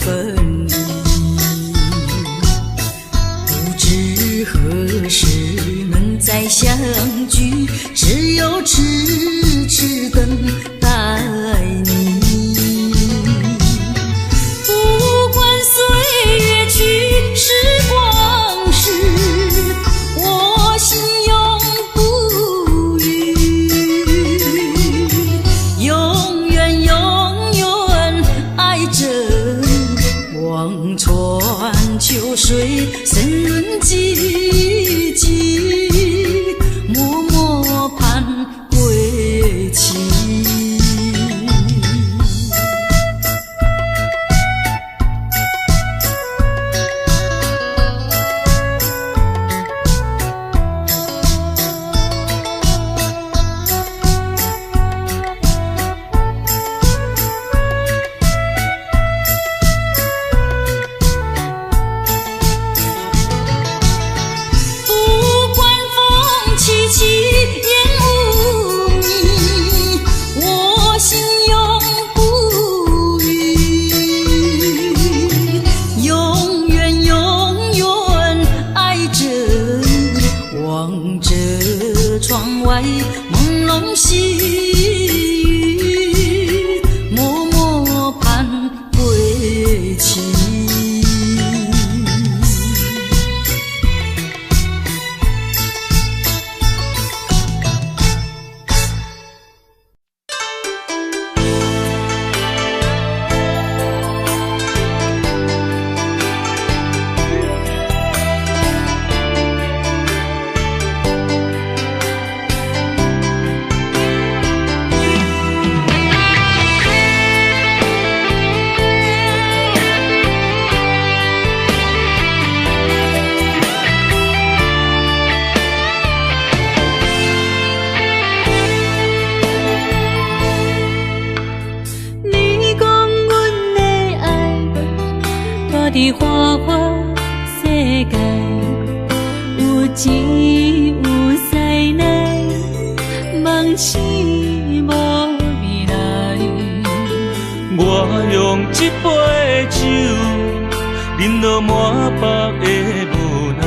分离。不知何时能再相聚，只有痴痴等待你。不管岁月去，时光逝，我心永不渝，永远永远爱着你。望穿秋水，深润寂寂，默默盼归期。望着窗外朦胧细雨，默默盼归期。伫花花世界，有钱有势来，梦醒无未来。我用一杯酒，饮落满腹的无奈，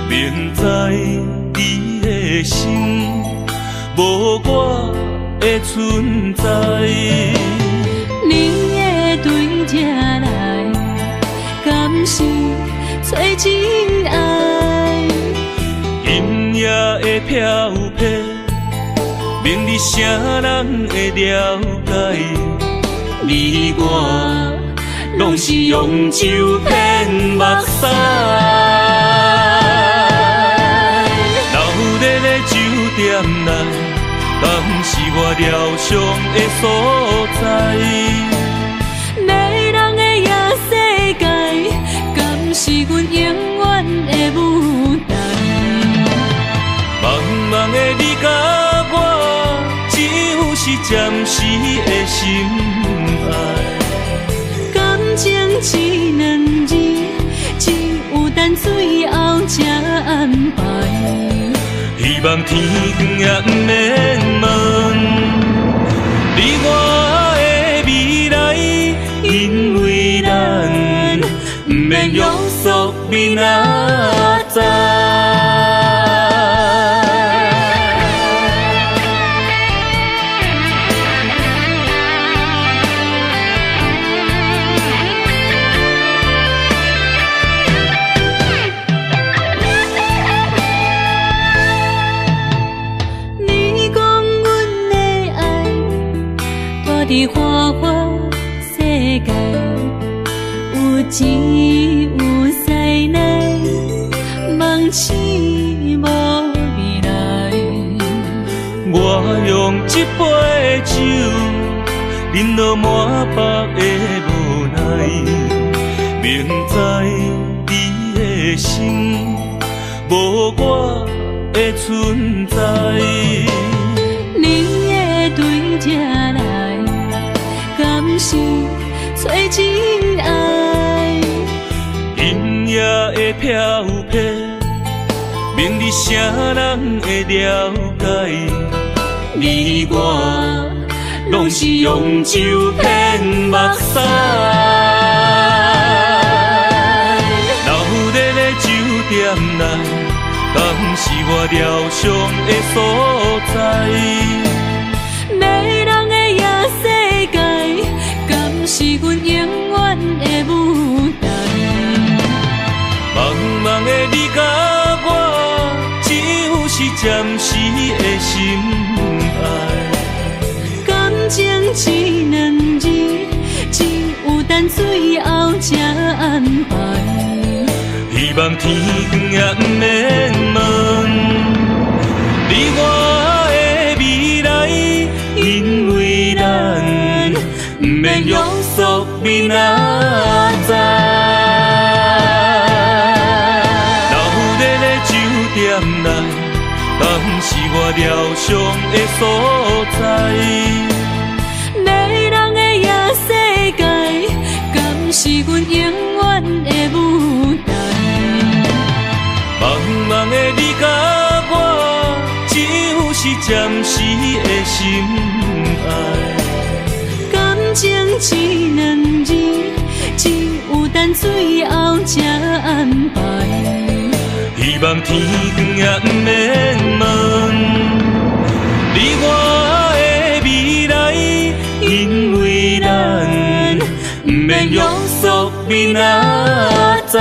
明知你的心无我的存在。你的对这来，敢是找真爱？音乐的飘撇，明日谁人会了解？你我拢是用酒骗目屎，流热的酒店内，敢是我疗伤的所在？迷人的夜世界，敢是阮永远的舞台？茫茫的你甲我，只有是暂时的心爱。感情只两字，只有等最后才安排。希望天光也不免问，你我的未来，因为咱不免约束明仔载。伫花花世界，有钱有势来，梦醒无未来。我用一杯酒，饮落满腹的无奈，明知你的心无我的存在。你的对这来，敢是找真爱？音乐的飘撇，明日谁人会了解？你我拢是用酒骗目屎。点来，敢是我疗伤的所在？迷人的夜世界，敢是阮永远的舞台？茫茫的你甲我，只有是暂时的心爱。感情只两字，只有等最后才安排。希望天光也不免问，你我的未来，因为咱不免约束明仔载。老日的酒店内，敢是我疗伤的所在？迷人的夜世界，敢是阮永远的舞台？茫茫的你甲我，只有是暂时的心爱。感情只两字，只有等最后才安排。希望天光也不免问，你我的未来，因为咱不免约束明仔载。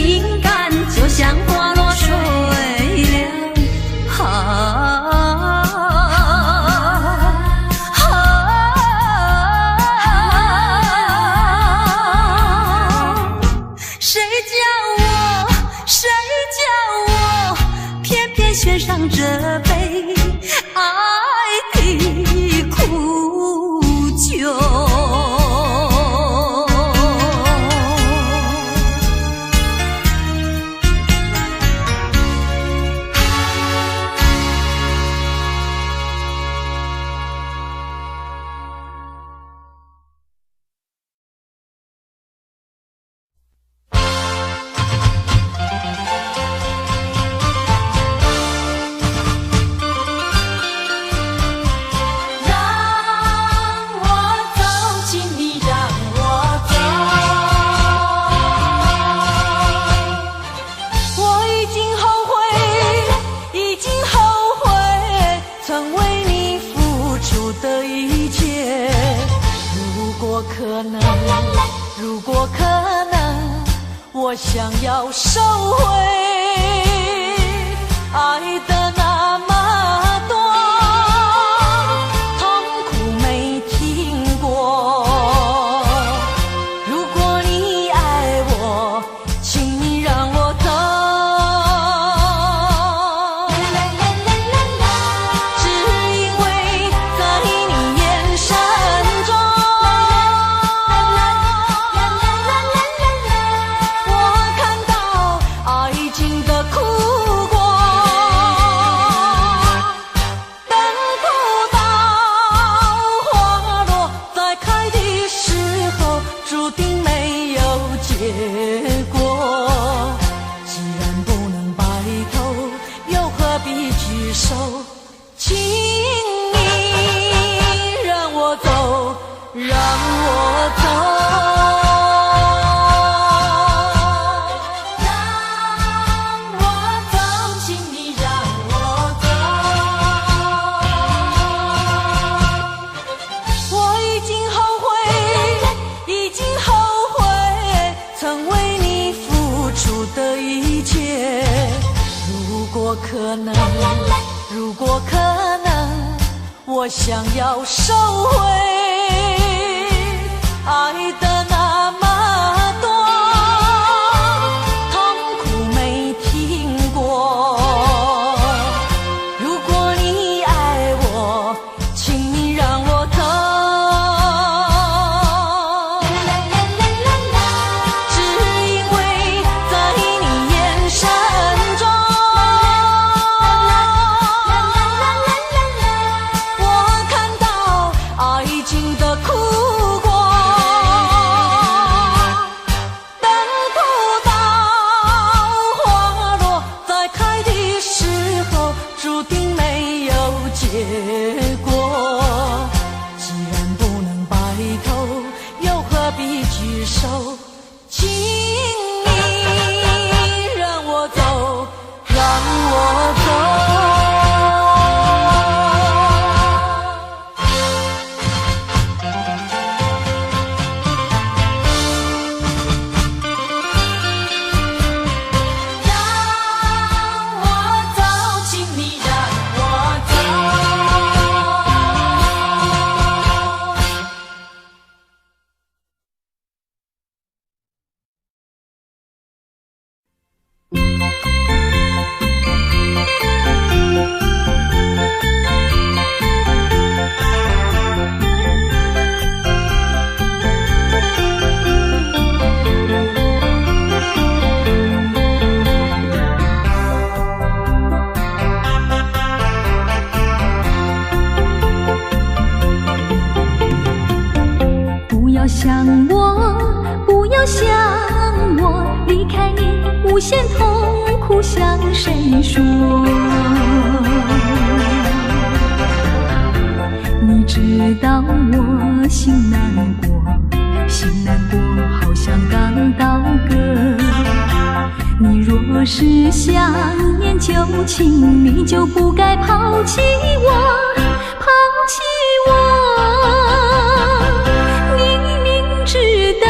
情感就像花落水流，献上这杯爱的苦酒。如果可能，我想要收回爱的那么多，痛苦没听过。如果你爱我，请你让我走。只因为在你眼神中，请你让我走，让我走，让我走，请你让我走。我已经后悔，已经后悔，曾为你付出的一切。如果可能，如果可能，我想要收回爱的那么多，痛苦没听过。如果你爱我，请你让我走。只因为在你眼神中，结果，既然不能白头，又何必举手？请你让我走，让我走。无限痛苦向谁说？你知道我心难过，心难过好像刚到歌。你若是想念旧情，你就不该抛弃我，抛弃我。你明知道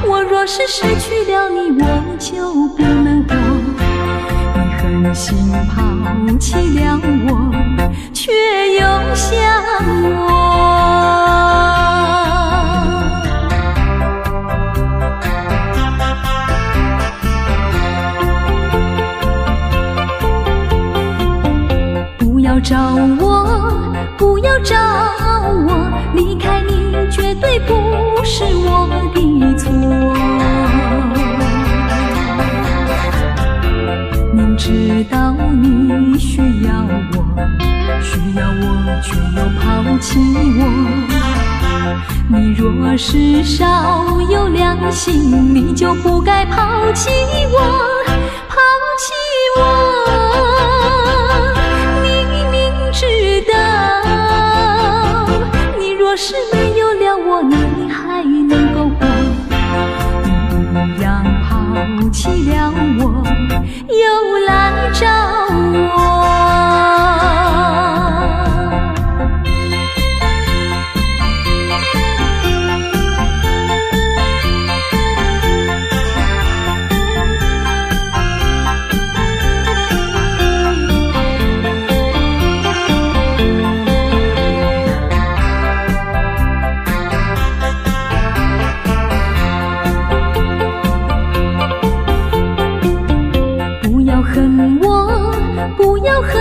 我若是失去了你，我就不能活。你狠心抛弃了我，却又想我。找我，不要找我，离开你绝对不是我的错。明知道你需要我，却又抛弃我。你若是少有良心，你就不该抛弃我，抛弃我。知道，你若是没有了我，你还能够活。你一样抛弃了我，又来找我。不要恨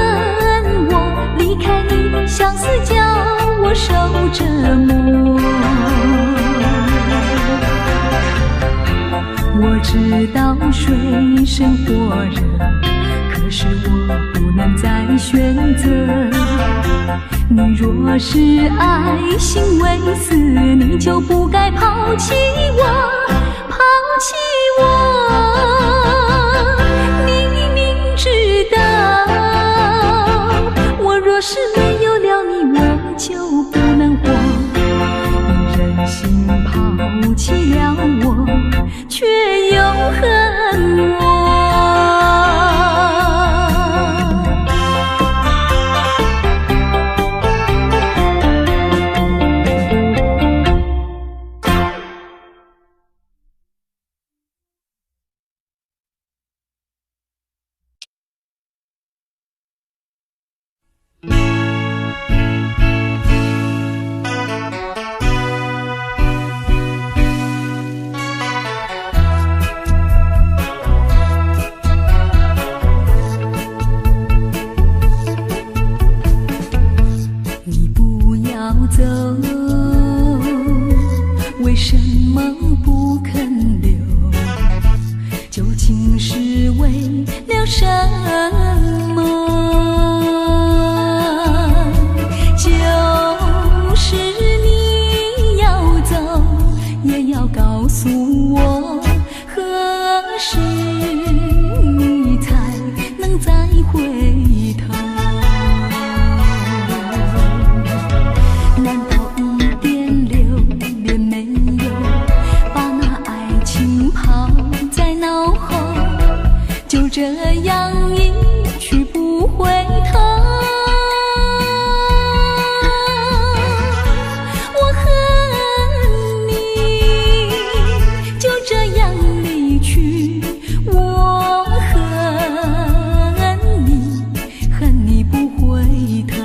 我，离开你相思叫我受折磨。我知道水深火热，可是我不能再选择。你若是爱心未死，你就不该抛弃我，抛弃我。知道，我若是没有了你，我就不能活。你忍心抛弃了我，却又恨我。为什么不肯留？究竟是为了什么？就是你要走，也要告诉我，何时你才能再回头？难道一点留恋没有，把那爱情抛在脑后，就这样一去不回头？我恨你就这样离去，我恨你不回头。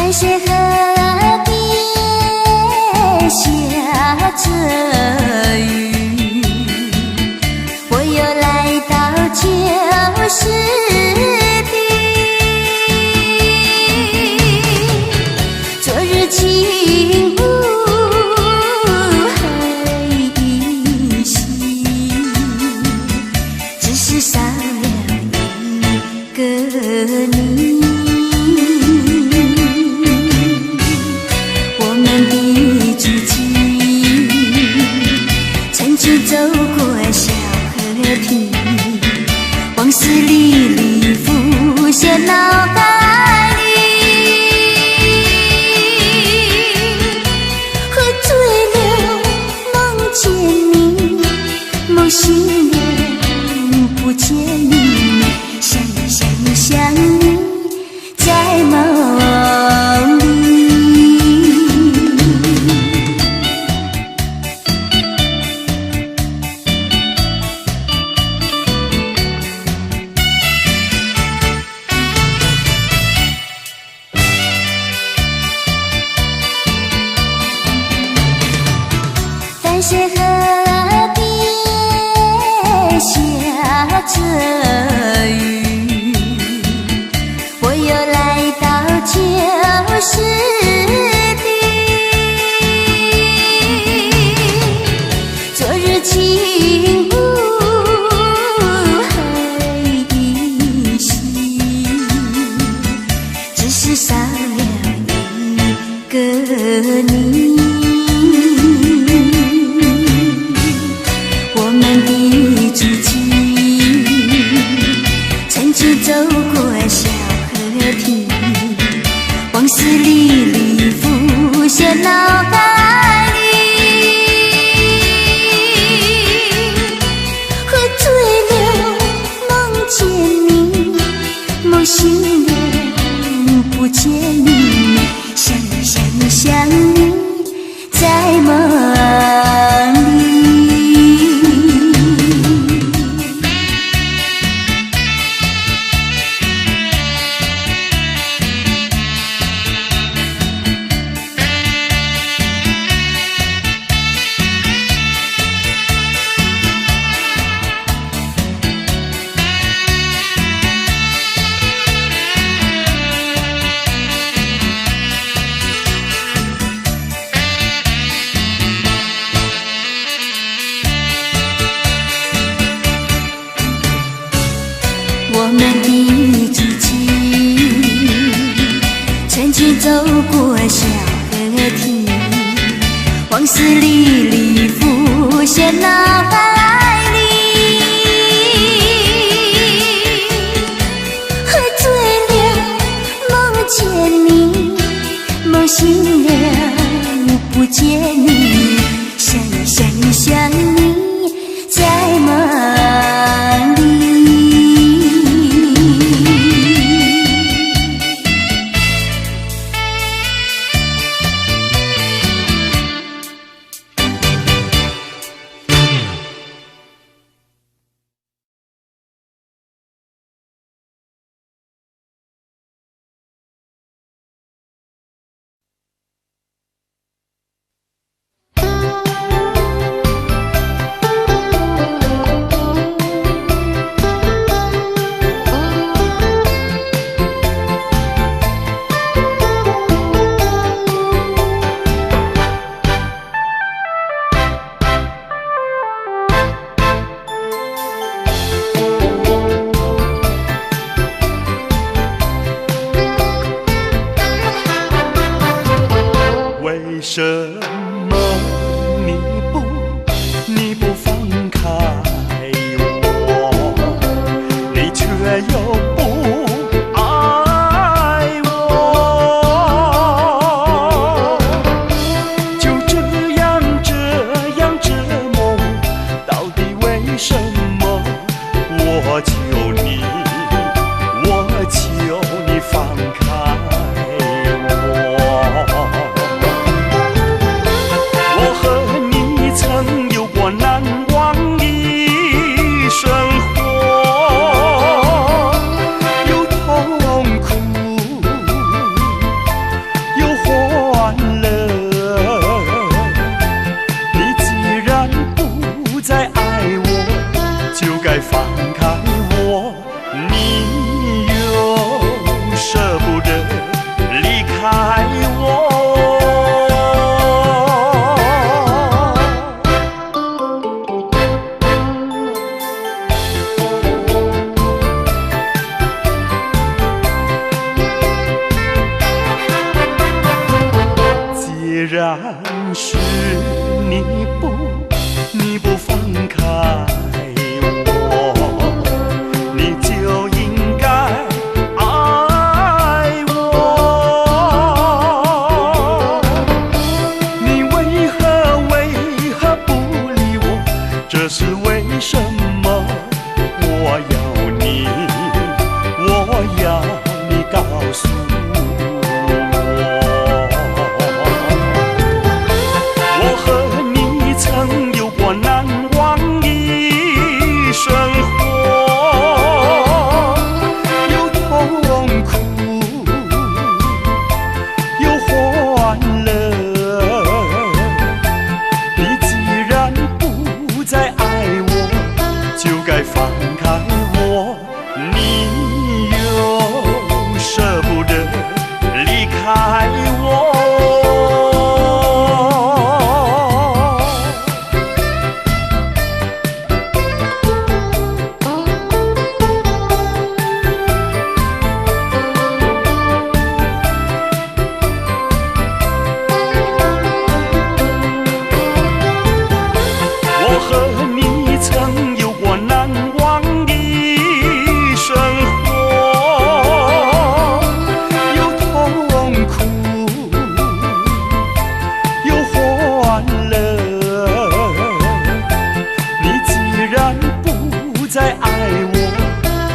淡水河边下着雨，我又来到旧时地。昨日轻雾还依稀，只是少了一个你。走过小河堤，往事历历浮现脑海里。喝醉了，梦见你，梦醒了，不见你，想你，在梦里。淡水河边下着雨，我又来到旧时地。昨日轻雾还依稀，只是少了一个你。走过小河堤，往事历历浮现脑海里。喝醉了，梦见你，梦醒了，不见你，想你，在梦里。我们的剧情，曾经走过小河堤，往事历历浮现脑海里。喝醉了，梦见你，梦醒了，不见你，想你，在梦里。为什么你不放开我，你却又不爱我？就这样折磨，到底为什么？我求你放开我。我和你曾有过难忘的生活，有痛苦，就该放开我，你又舍不得离开我。既然是你不放开我，你就应该爱我。你为何不理我？这是为什么？我要你告诉我和你曾有过难忘的生活，有痛苦，有欢乐。你既然不再爱我，就该放开我，你又舍不得离开我。我和你曾有过难忘的生活，有痛苦，有欢乐。你既然不再爱我，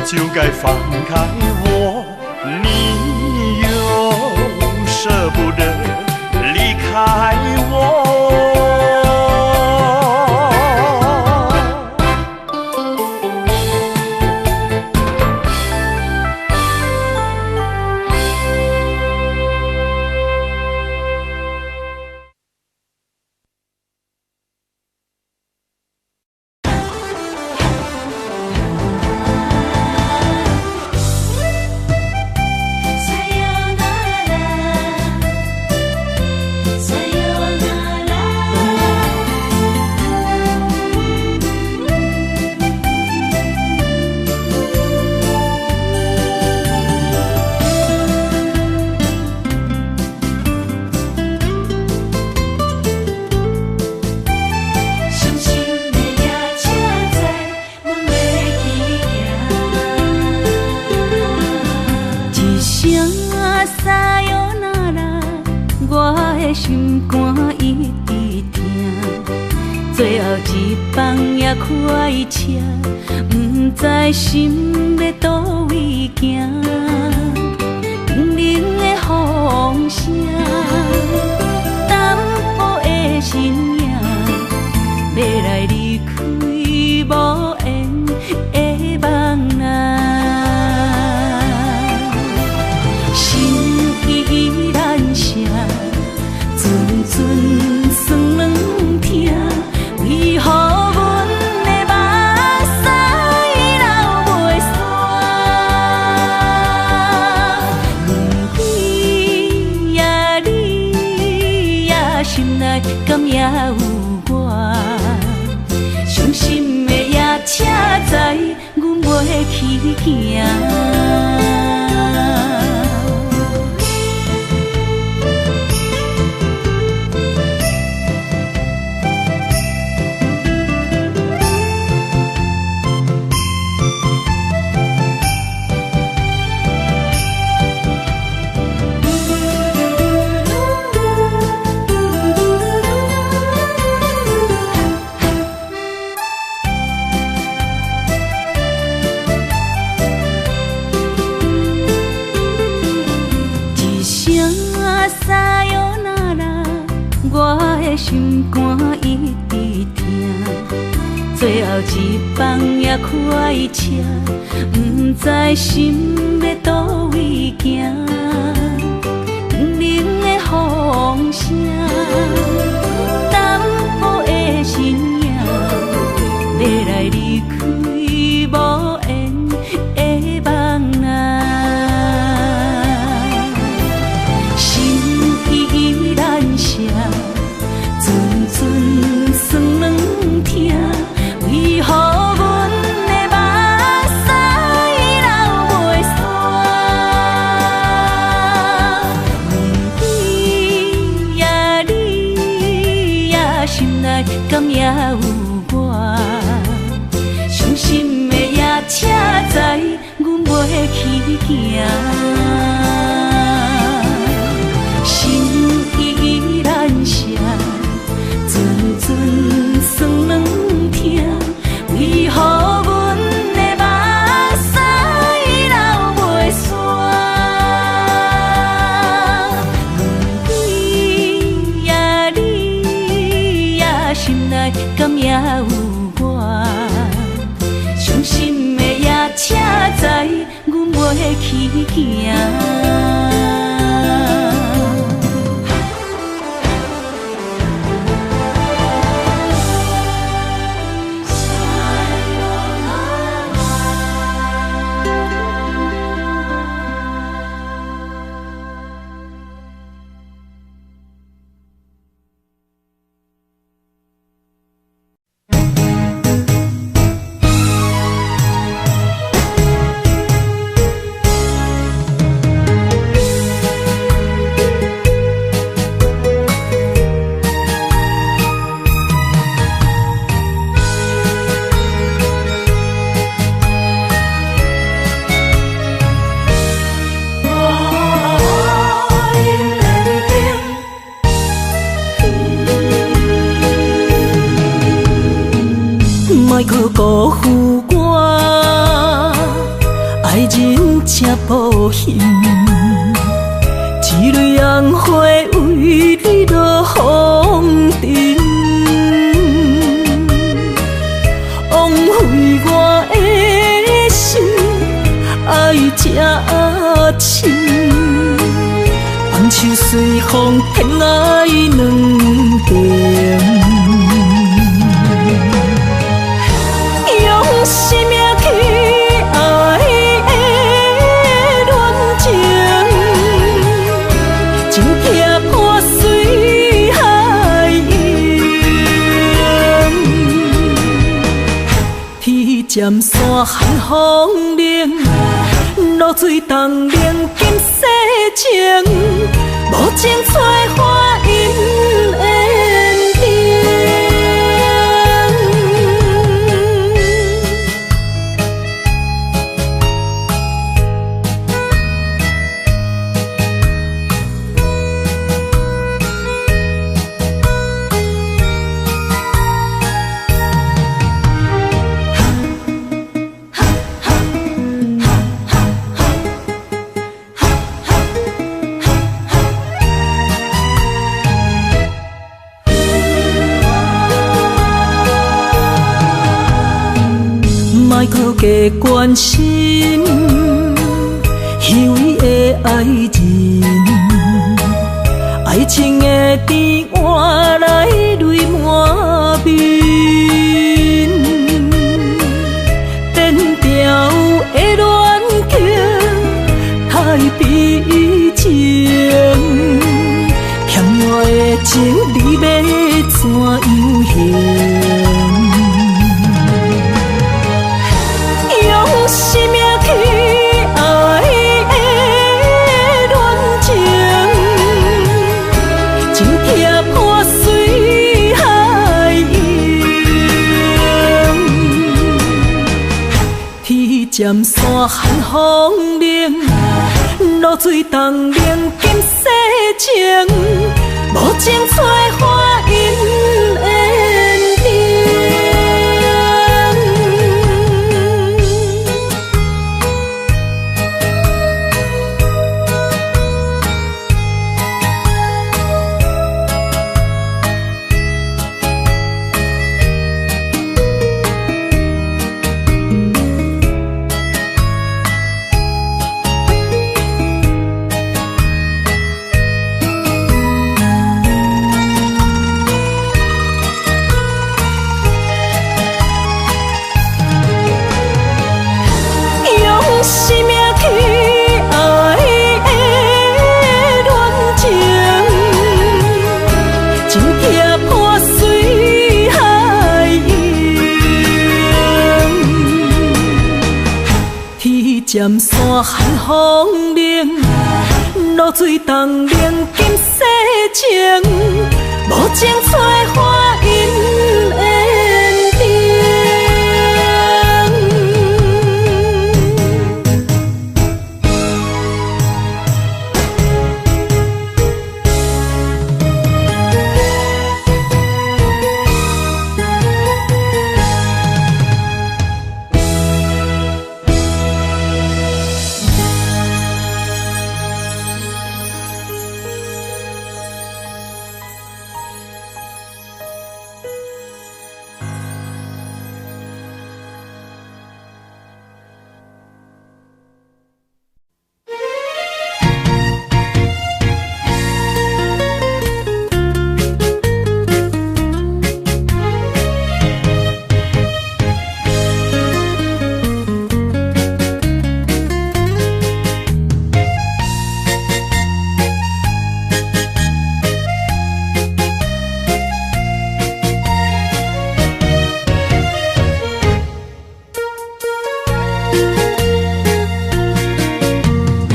就该放开我，你又舍不得离开我。心肝一直疼，最后一放也开车，不知心要倒位行。冷冷的风声，淡薄的身影，要来离开无缘的梦啊，心依然舍。阵阵酸软疼，为何阮的目屎流袂煞？轮回呀，你呀，心内敢也有我？伤心的夜车载，阮袂去行。心肝一直疼，最后一放也开车，不知心要倒位行。冷冷的风声，淡薄的身影，要来离开。袂去行，心依然舍，阵阵酸软疼，为何阮的目屎流袂煞？问你呀，心内敢也有我？伤心的夜车载，阮袂去行。莫去辜负我，爱人正无幸，一蕊红花为你落风尘，枉费我的心爱这深，放手随风偏爱两边。生命去爱的恋情，情拆破水海涌，天渐山寒风冷，露水冻冷金世情，无情催花因缘定。莫去加关心虚伪的爱人，爱情的甜换来泪满面，变调的恋情太悲情，欠我的情你要怎样还？生命去爱的恋情，情拆破水海涌，天渐山寒风冷，露水冻冷金世情，无情催花因缘定。渐山寒风冷，露水冻冷金世情，无情催花因缘定。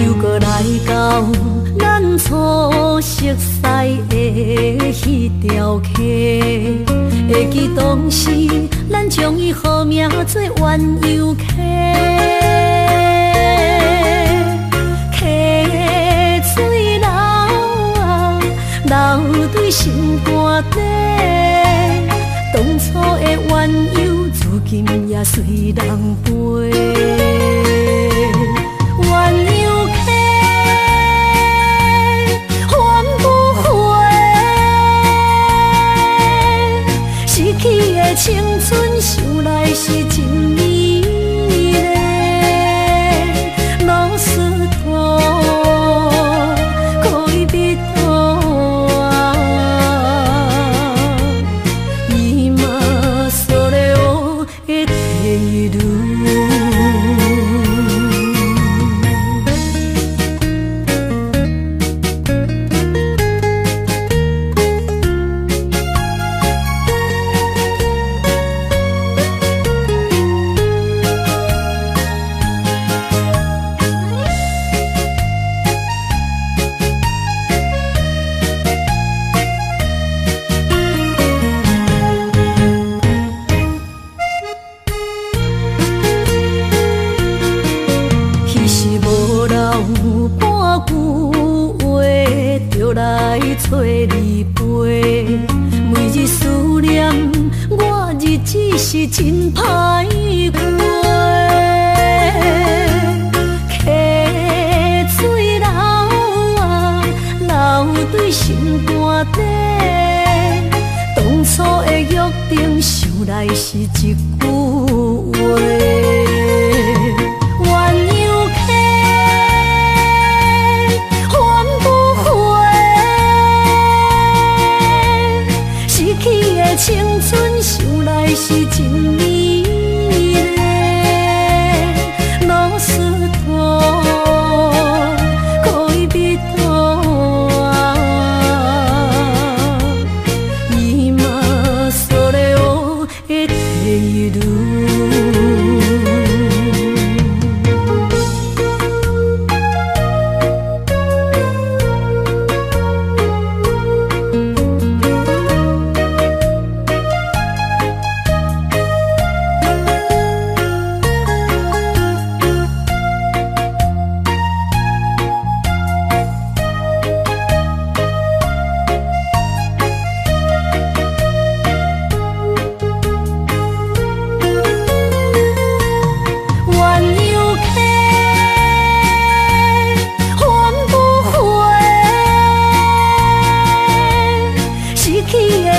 又搁来到咱初熟悉的迄条溪，会记当时咱将伊号名做鸳鸯溪。溪水流啊，流对心肝底。当初的鸳鸯，如今也随人飞。鸳鸯溪，还不回。逝去的青春，想来是真美丽。老师徒，可以别途啊，伊嘛所了的地路。找你陪，每日思念，我日子是真歹过。溪水流啊，流对心肝底。当初的约定，想来是一句话。青春想来是真美丽，老师徒可以别途啊，伊嘛所了的地路。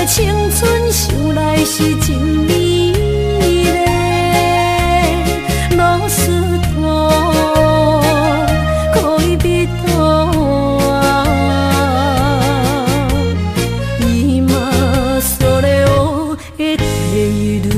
青春想来是真美丽，老师徒可以别途啊，伊嘛所了的地路。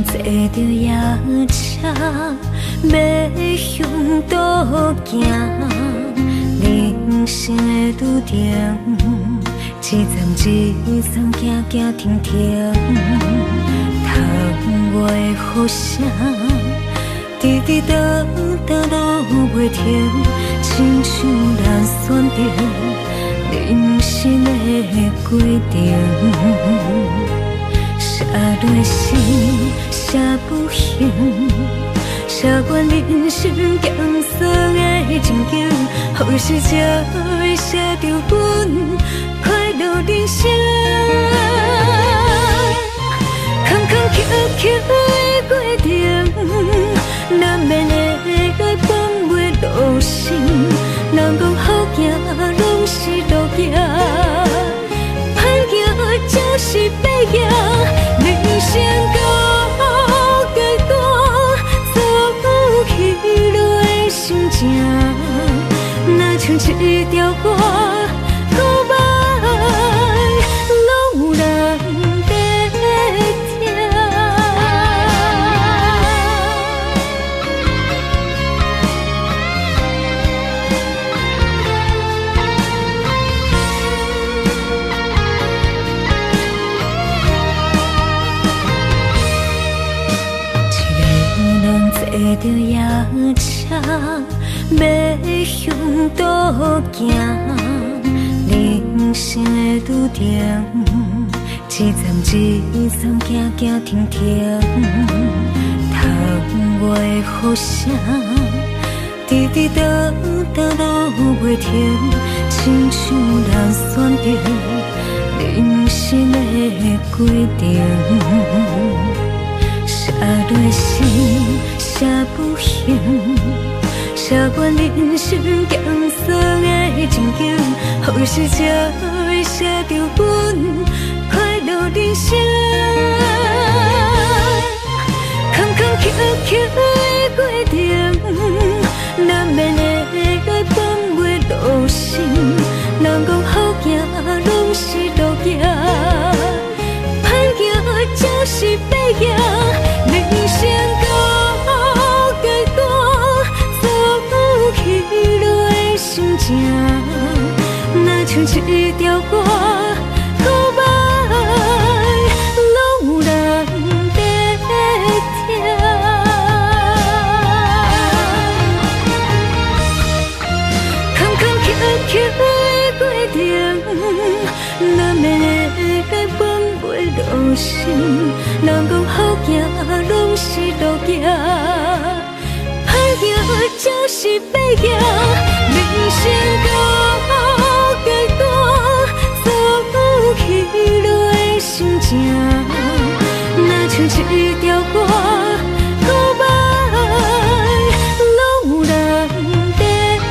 坐着夜车，要向倒行。人生的路程，一站一站，行行停停。窗外的雨声，滴滴答答落袂停，亲像咱选择人生的规定。写落诗，写不行，写阮人生艰涩的情景，好事才会写着阮快乐人生。坎坎坷坷的过程，难免会放袂落心。人讲好行拢是路行，歹行就是白行。人生到阶段，走起落的心情，若像一条歌，古板拢有人在听。坐着夜车，要向倒行。人生的拄定，一站一站行行停停。窗外的雨声，滴滴答答落袂停，亲像人选择人生的规定。写落心，写不行，写阮人生艰酸的情景，好事才会写着阮快乐人生。坎坎坷坷的过程，难免会放袂落心。人讲好行拢是路行，歹行就是白行。人生到阶段，走起落的心情，若像一条歌，古板拢有人在听。坎坎坷坷的过程，难免会放袂落心。人讲好行拢是路行，歹行就是白行。人生到阶段，走起落的心情，若像一条歌，古板拢有人在听。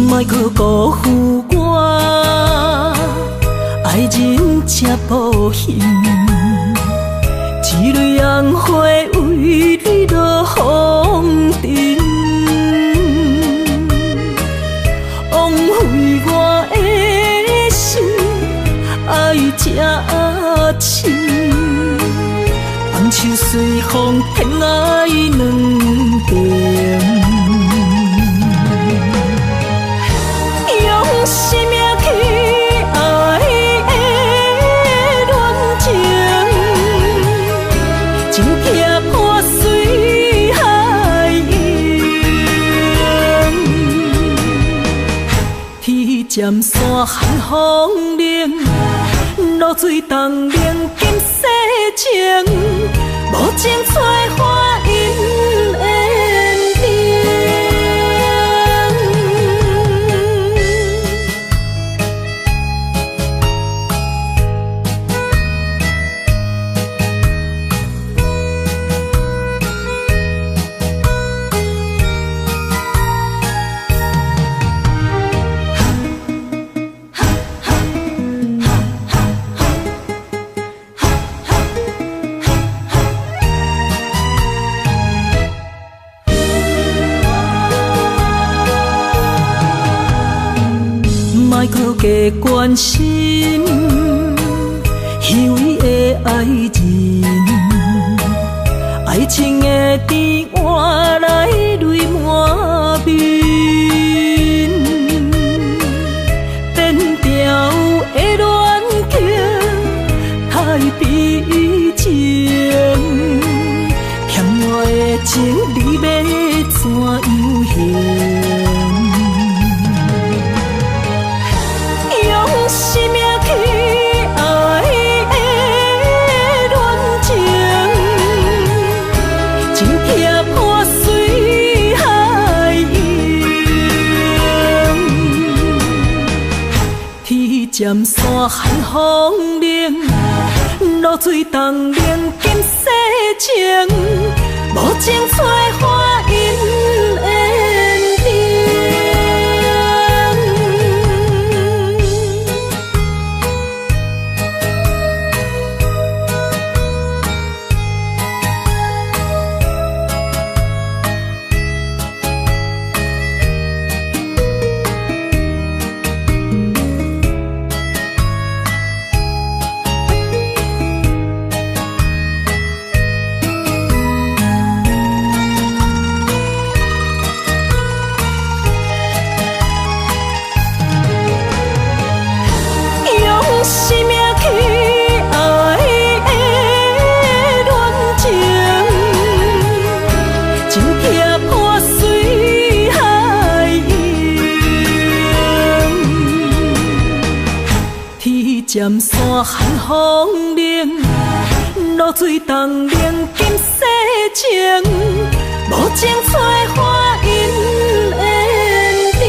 莫去辜负我，爱人才保险。一蕊红花为你落风尘，枉费我的心，爱这深。红树随风偏爱两边。生命去爱的恋情，情撇破随海涌。天渐山寒风冷，露水冻凝金世情，无情催花因缘定。莫搁加关心虚伪的爱人，爱情的甜换来泪满面，变调的恋情太悲情，欠我的情你要怎样还？用生命去爱的恋情，真痛破碎海洋。天渐山寒风冷，露水冻冷金世情，无情催花因缘定。生命去爱的恋情，真痛破碎海洋。天渐山寒风冷，露水冻冷金世情，无情催花因缘定。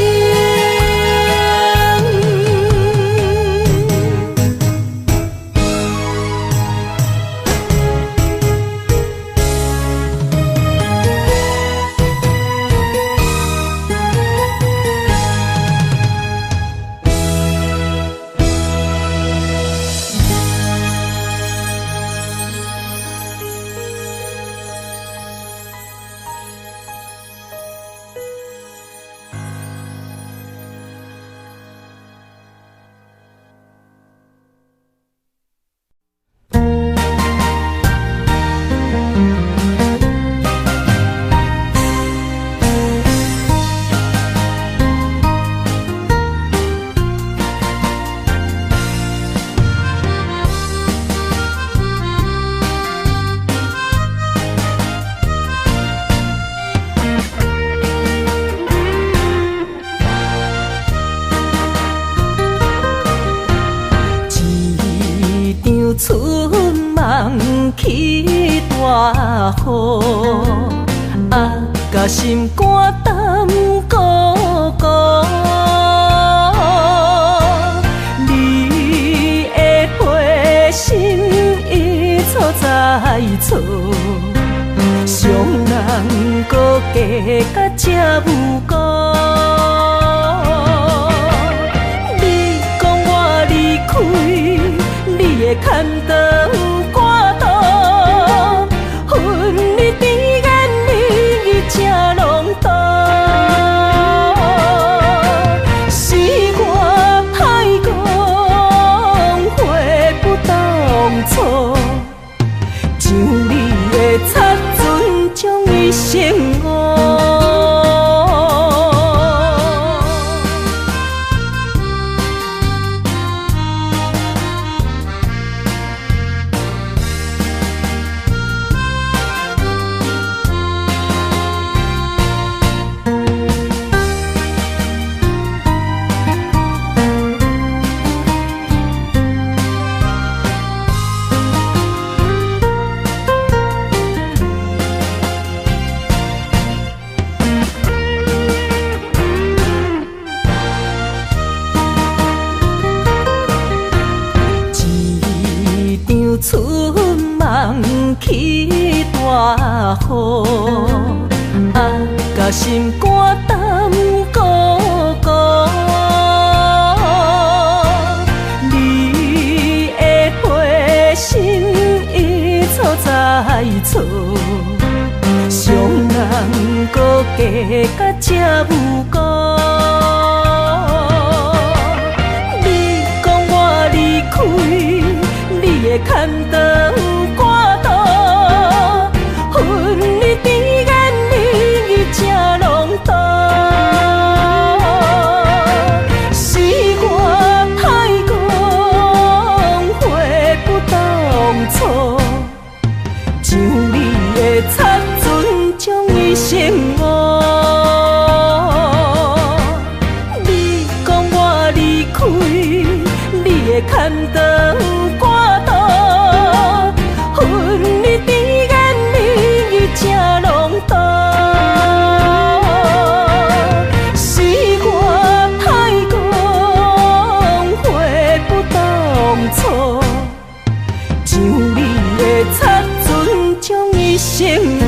春梦起大雨，甲心肝胆孤孤。你的陪心已错在错，伤人搁加甲这有辜。你讲我离开，你的牵肠挂肚，恨你甜言蜜语这浓度，是我歹讲悔不当初，像你的擦船将伊生误。春梦起大雨，甲心肝胆孤孤。你的陪心已错在错，伤人搁加甲这有辜。的牵肠挂肚，恨你甜言蜜语正浓度。是我太讲话不当初，像你的擦船将伊生误。你讲我离开，你的牵肠挂肚，恨你甜言蜜语正浓度。是我太讲话不当初，像你的擦船将伊生误。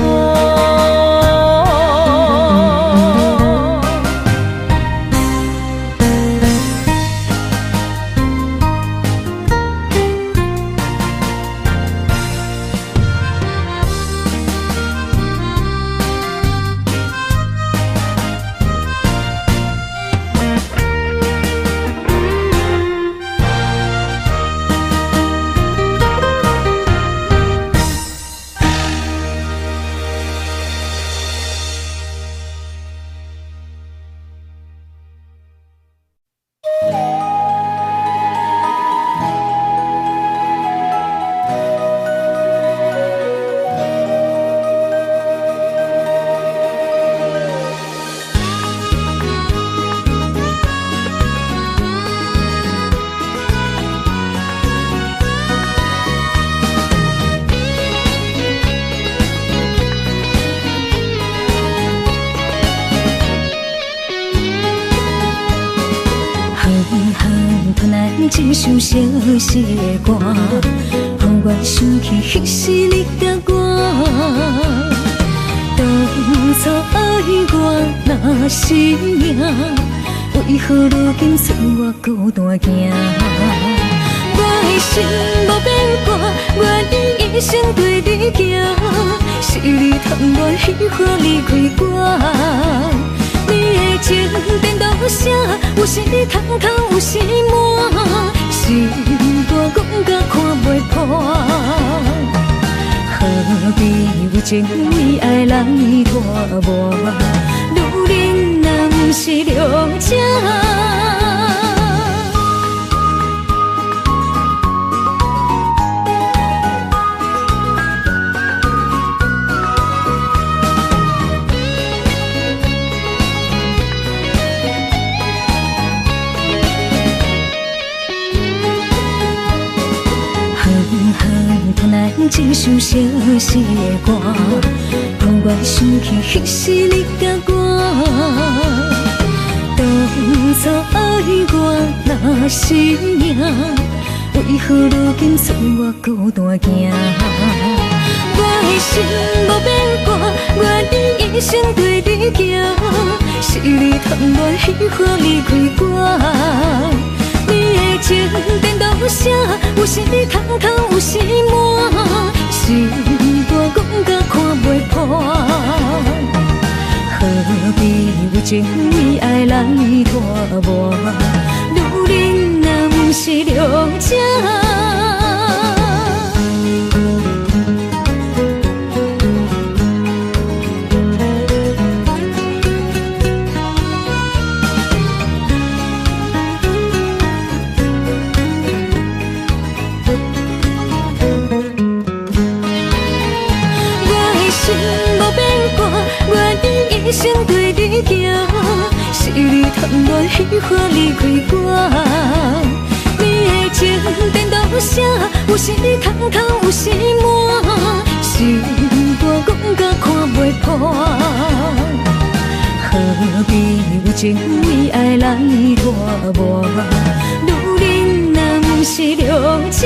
一首小小的歌，让我想起迄时你甲我。当初爱我若是命，为何如今剩我孤单行？我的心无变卦，愿意一生对你行。是你贪我喜欢离开我。你的情颠倒啥？有时空空，有时满，心肝讲甲看袂破。何必为情为爱人拖磨？女人若不是良者。一首小小的歌，让我想起迄时你甲我。当初爱我若是命，为何如今剩我孤单行？我的心无变卦，愿意一生对你行。是你贪我喜欢离开我。你的情颠倒啥？有时空空，有时满，心肝讲甲看袂破。何必为情为爱人拖磨？女人若不是良者。一生对你行，是你贪我喜欢离开我。你的情颠倒啥？有时空空，有时满，心肝讲甲看袂破。何必为情为爱人拖磨？女人若不是良者。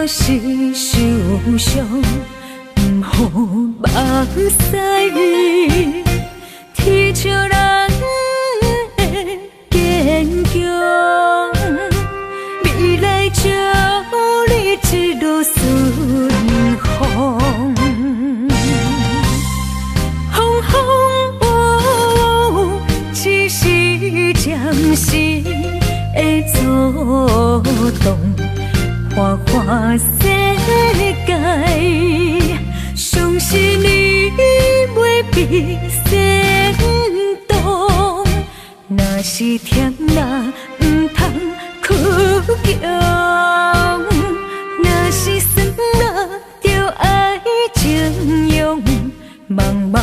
要是受伤，不好目屎，天笑人的坚强，未来祝你一路顺风。风风雨雨，只是暂时的阻挡。花花世界，相信你袂比先动。若是甜辣，不通去强；若是酸辣，就爱情用。茫茫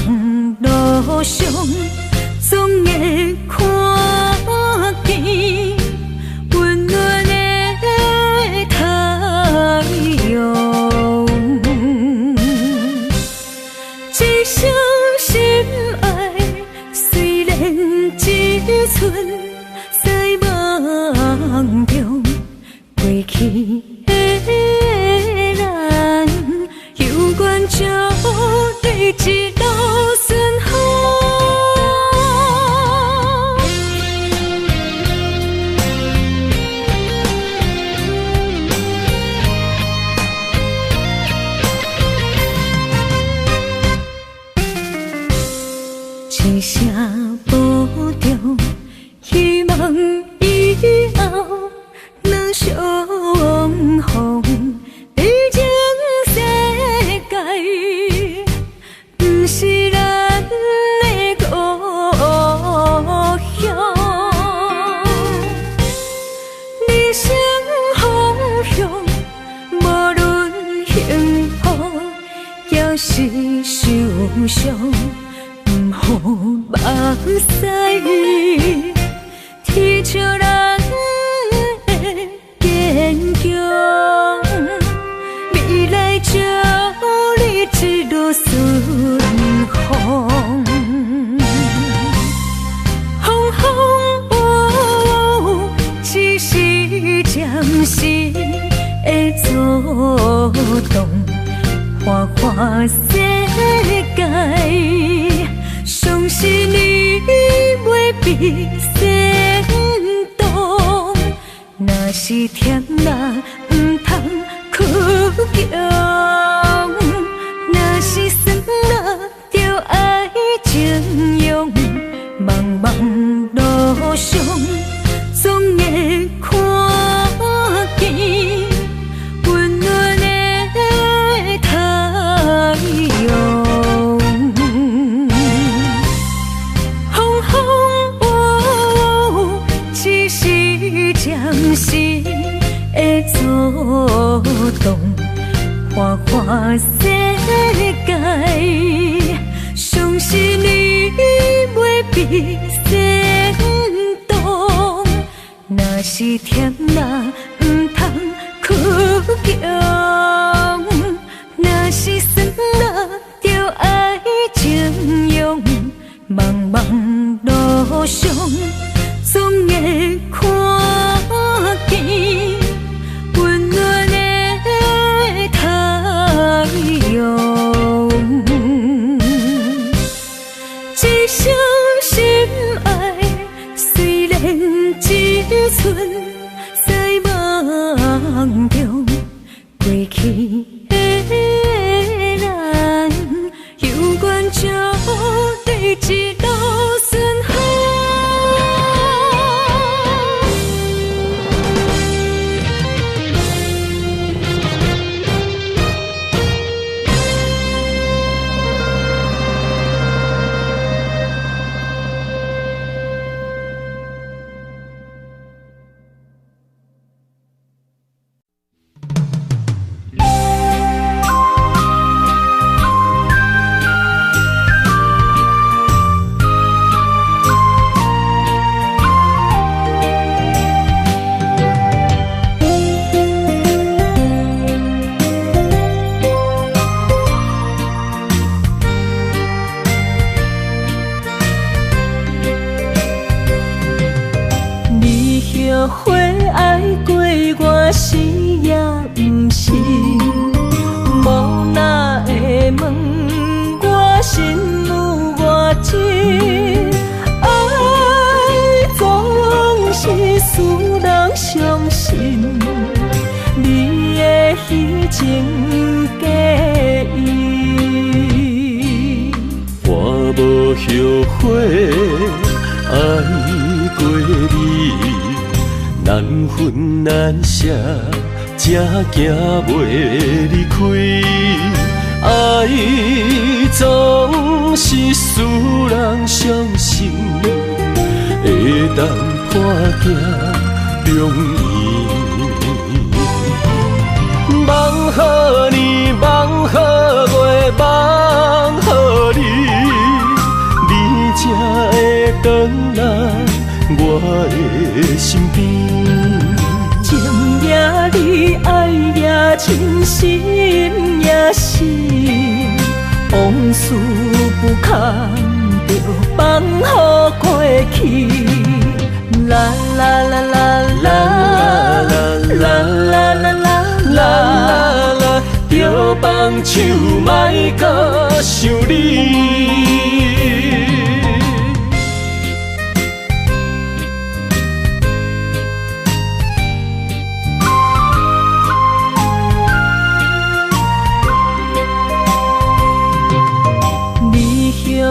路上，总会看见温暖的太阳。一生心爱，虽然只剩在梦中，过去的咱，有缘就对一路顺风。一声保重，希望以后能相逢。毕竟世界不是咱的故乡，人生方向，无论幸福也是受伤。不好目屎，天笑人的坚强，未来祝你一路顺风。风风雨雨，只是暂时的阻挡。花花世界，相信你袂比先动。若是甜辣，不通去强；若是酸辣，就爱情用。茫茫路上，总会看见温暖的太阳。风风雨雨，只是暂时的阻挡。花花世界，相信你袂比先动。若是甜辣，不通去强；若是酸辣，就爱情用。茫茫路上，总会看见温暖的太阳。一生心爱，虽然只剩在梦中，过去的咱，有缘就对一路顺风。后悔爱过我是也不是。使人伤心，你的虚情假意。我无后悔爱过你，难分难舍，才行袂离开。爱总是使人伤心，会当破镜重圆。梦予你，梦予月，梦予你，你才会回来我的身边。情也你，爱也真，心也是，往事不堪着放乎过去。啦啦啦啦啦啦啦啦啦啦，着放手莫搁想你。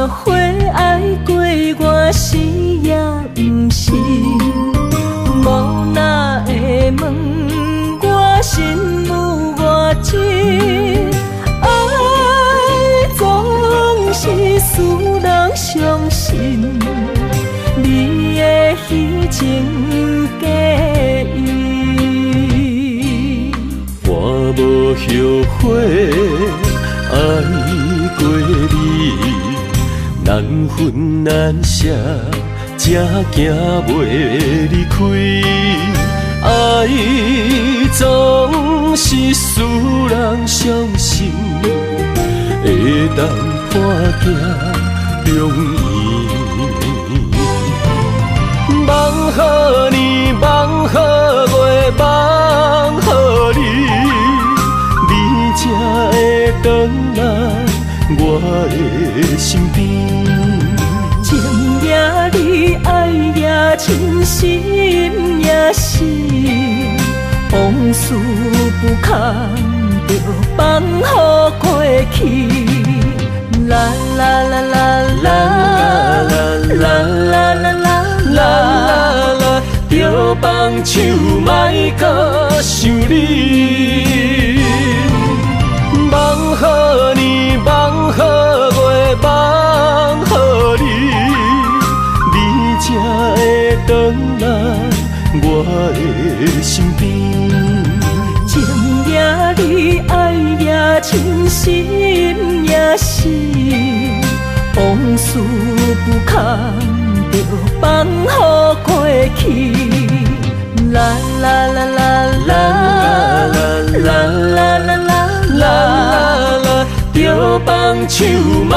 后悔爱过我是也不是，无哪会问我心有偌深？爱总是使人伤心，你的虚情假意。我无后悔爱过你，难分难舍，才行袂离开。爱总是使人伤心，会当破镜重圆。梦予你，梦予月，梦予你，你才会回来我的身边。情也你，爱也真，心也是，往事不堪着放乎过去。啦啦啦啦啦啦啦啦啦啦，着放手莫搁想你。梦予你，梦予月，梦予你，你才会回来我的身边。情也你，爱也真，心也是，往事不堪着放乎过去。啦啦啦啦啦啦啦啦啦啦，着放手莫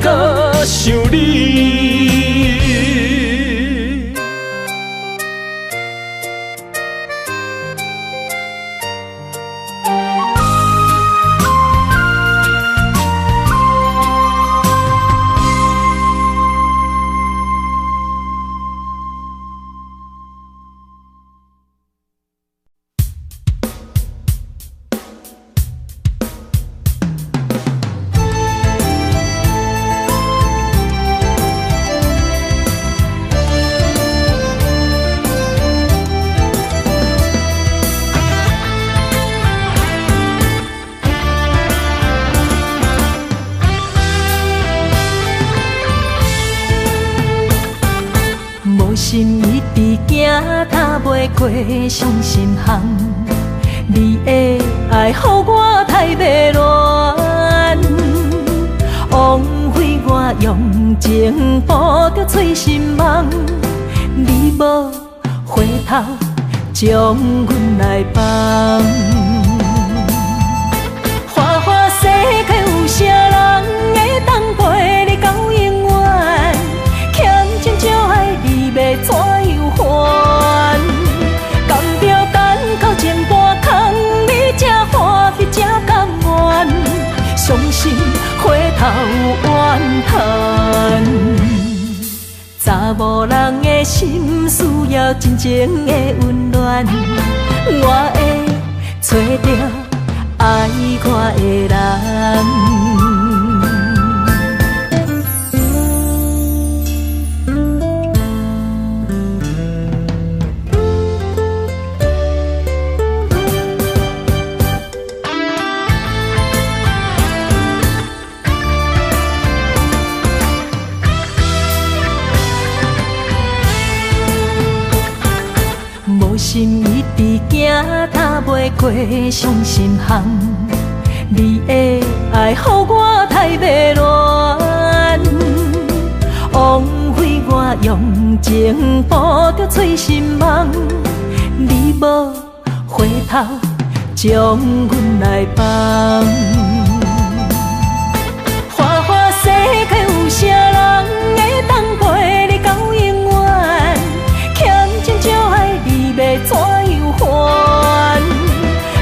搁想你。心一直行，踏袂过伤心巷。你的爱，予我太迷乱，枉费我用情付着碎心梦。你无回头，将阮来放。花花世界有啥人会当陪你到永远？欠情就爱你要怎样还？甘着等到前半空，你才欢喜才甘愿，伤心回头怨叹。查某人的心需要真情的温暖，我会找到爱我的人。心一直行，踏袂过伤心巷。你的爱，予我太迷乱，枉费我用情捕着醉心梦。你无回头，将阮来放。花花世界有啥人会当陪你到永远？欠情就爱你。要怎样还？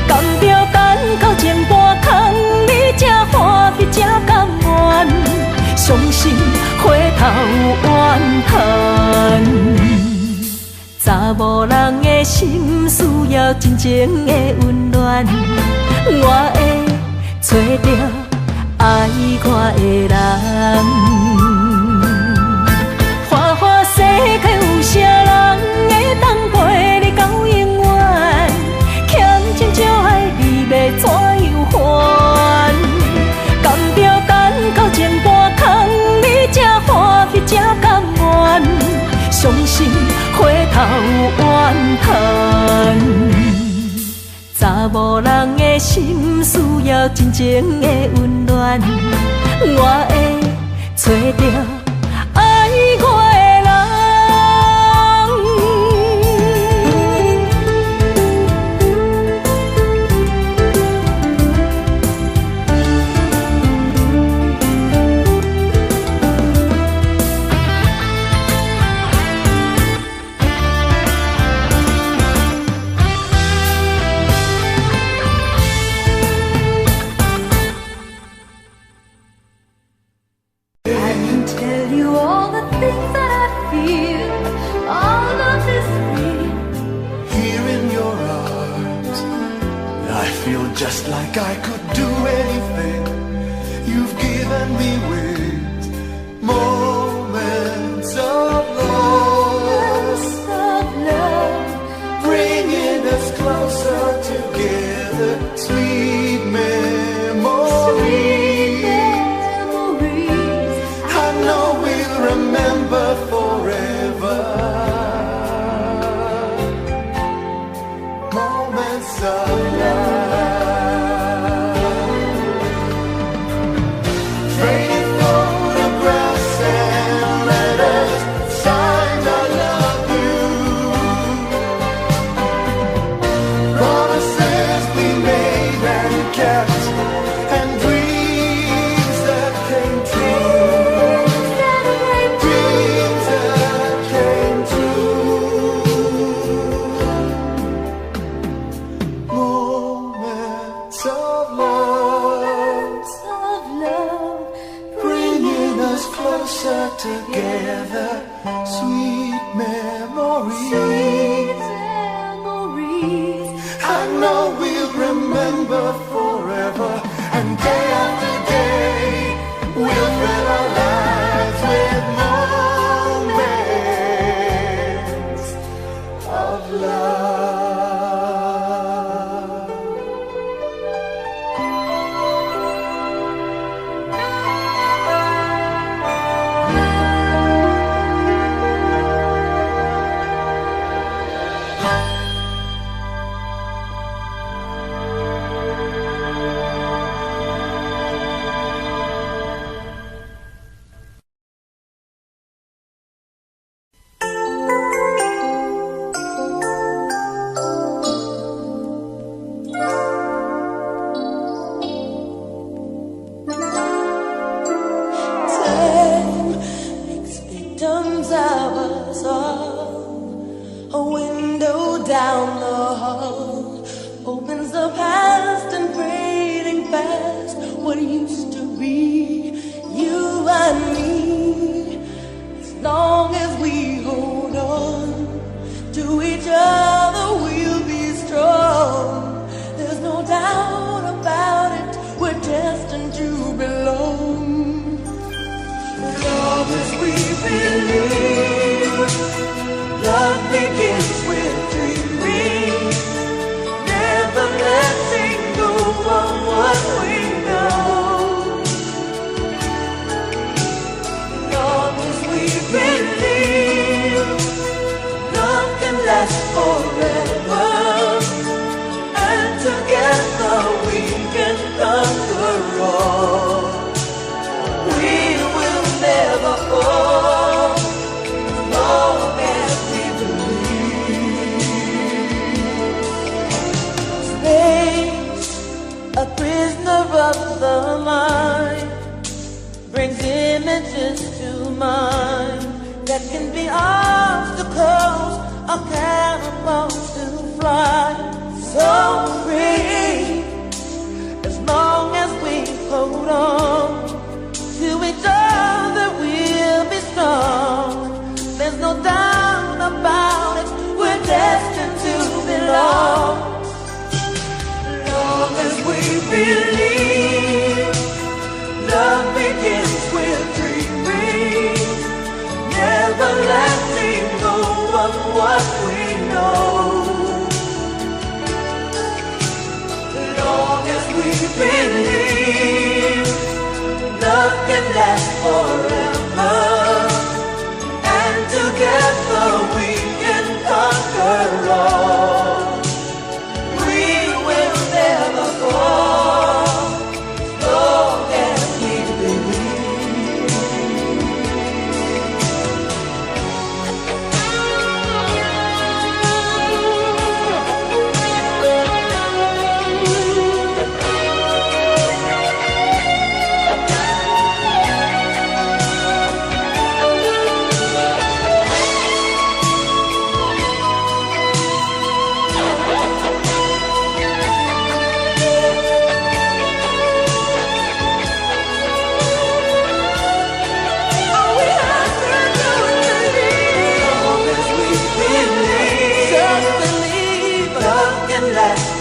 甘着等到前半空，你才欢喜才甘愿，伤心回头怨叹。查某人的心需要真情的温暖，我会找到爱我的人。花花世界有啥人会当陪你？就爱你要怎样还？甘着等到前半空，你才欢喜才甘愿，伤心回头怨叹。查某人的心需要真情的温暖，我会找到爱我的人。Just like I could do anything, you've given me wings, moments of love, bringing us closer together, sweet memories. I know we'll remember forever, moments of love. Together, sweet memories. I know we'll remember forever, and day after day we'll fill our lives with moments of love. Long as we to each other we'll be strong. There's no doubt about it, we're destined to belong. Love as we believe, love begins with dreaming, never letting go of what we know. Love as we believe, love can last forever, and together we can conquer all. We will never fall, as long as we believe. Space, a prisoner of the mind, brings images to mind that can be obstacles or catapults to fly. So free, as long as we hold on to each other, we'll be strong. There's no doubt about it, we're destined to belong. Long as we believe, love begins with dreaming, never letting go of what we know. Long as we believe, love can last forever, and together we can conquer all. We will never fall, as long as we believe. All we have to do is believe. Long as we believe, just believe, love can last